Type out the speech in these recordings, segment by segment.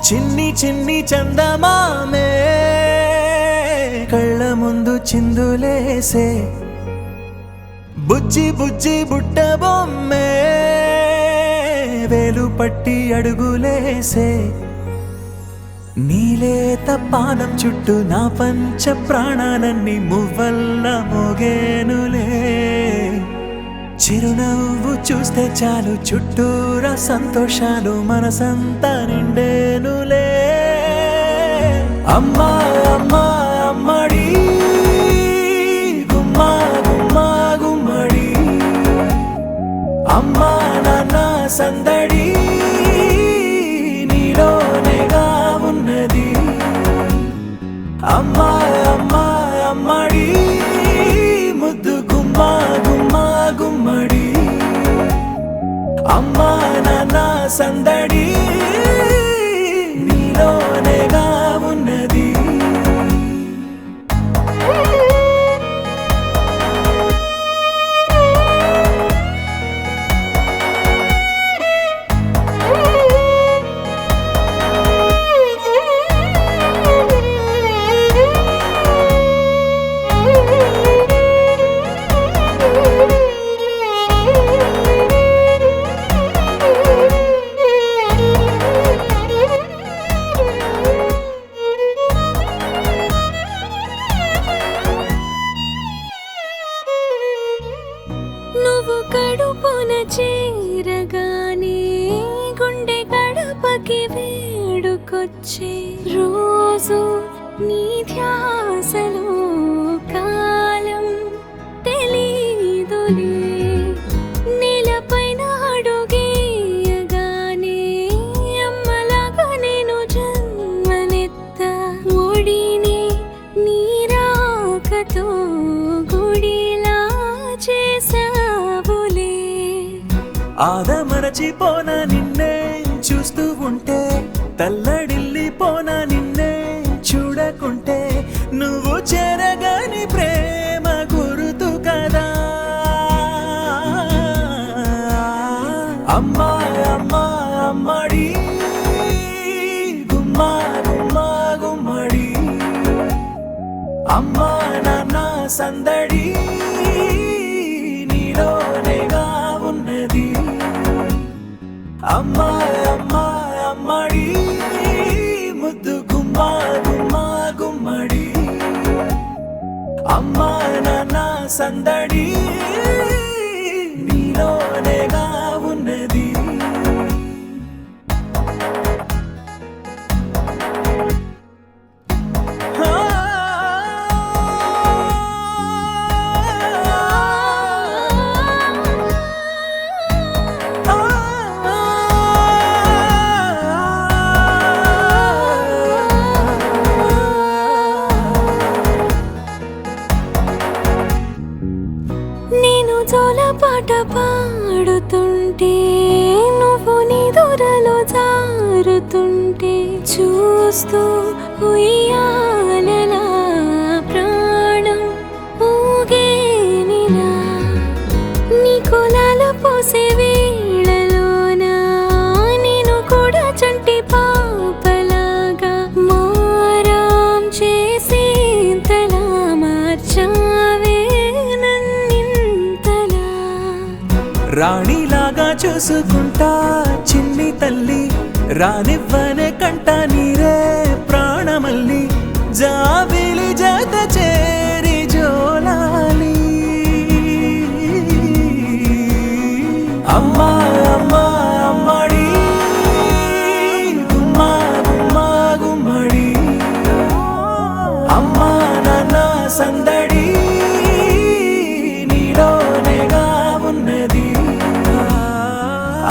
చిన్ని చిన్ని చందమామే కళ్ళ ముందు చిందులేసే బుజ్జి బుజ్జి బుట్ట బొమ్మే వేలు పట్టి అడుగులేసే నీలేత పానం చుట్టూ నా పంచ ప్రాణాలన్నీ మువ్వల్ల మోగేనులే చిరునవ్వు చూస్తే చాలు చుట్టూరా సంతోషాలు మనసంతా నిండేనులే అమ్మా అమ్మా అమ్మడి గుమ్మా గుమ్మా గుమ్మడి అమ్మా నాన్న సందడి నీలోనేగా ఉన్నది అమ్మా అమ్మా అమ్మడి ముద్దు గుమ్మా గుమ్మా గుమ్మడి అమ్మా నాన్న సందడి నీలోనేగా ఉన్నది నువ్వు కడుపున చేరగానే గుండె గడపకి వేడుకొచ్చే రోజు నీ ధ్యాసలో కాలం తెలీదులే నేలపైన అడుగేయగానే అమ్మలాగా నేను జన్మనెత్త ఒడిని నీ రాకతో గుడిలా చేసావులే ఆదమరచిపోన నిన్నే చూస్తూ ఉంటే తల్లడిల్లిపోన నిన్నే చూడకుంటే నువ్వు చెరగని ప్రేమ గురుతు కదా అమ్మా అమ్మా అమ్మడి గుమ్మా గుమ్మా గుమ్మడి అమ్మా నాన్న సందడి నీలోనేగా ఉన్నది అమ్మా అమ్మా అమ్మడి ముద్దు గుమ్మా గుమ్మా గుమ్మడి అమ్మా నాన్న సందడి నీలోనేగా ఉన్నది నేను జోలపాట పాడుతుంటే నువ్వు నీ దూరలో జారుతుంటే చూస్తూ ఉయ్యాలలా ప్రాణం ఊగేనిలా నీ కులాల పోసే వేళలోన నేను కూడా చంటి పాపలాగా మారాం చేసేంతలా మార్చావే రాణిలాగా చూసుకుంటా చిన్ని తల్లి రానివ్వనే కంట నీరే ప్రాణమల్లి జాబిలి జత చేరి జోలాలి అమ్మా అమ్మా అమ్మడి గుమ్మా గుమ్మా గుమ్మడి అమ్మా నాన్న సందడి నీలోనేగా ఉన్నది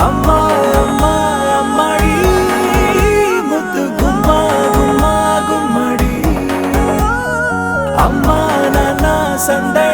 అమ్మా అమ్మా అమ్మడి ముద్దు గుమ్మా గుమ్మా గుమ్మడి అమ్మా నాన్న సందడి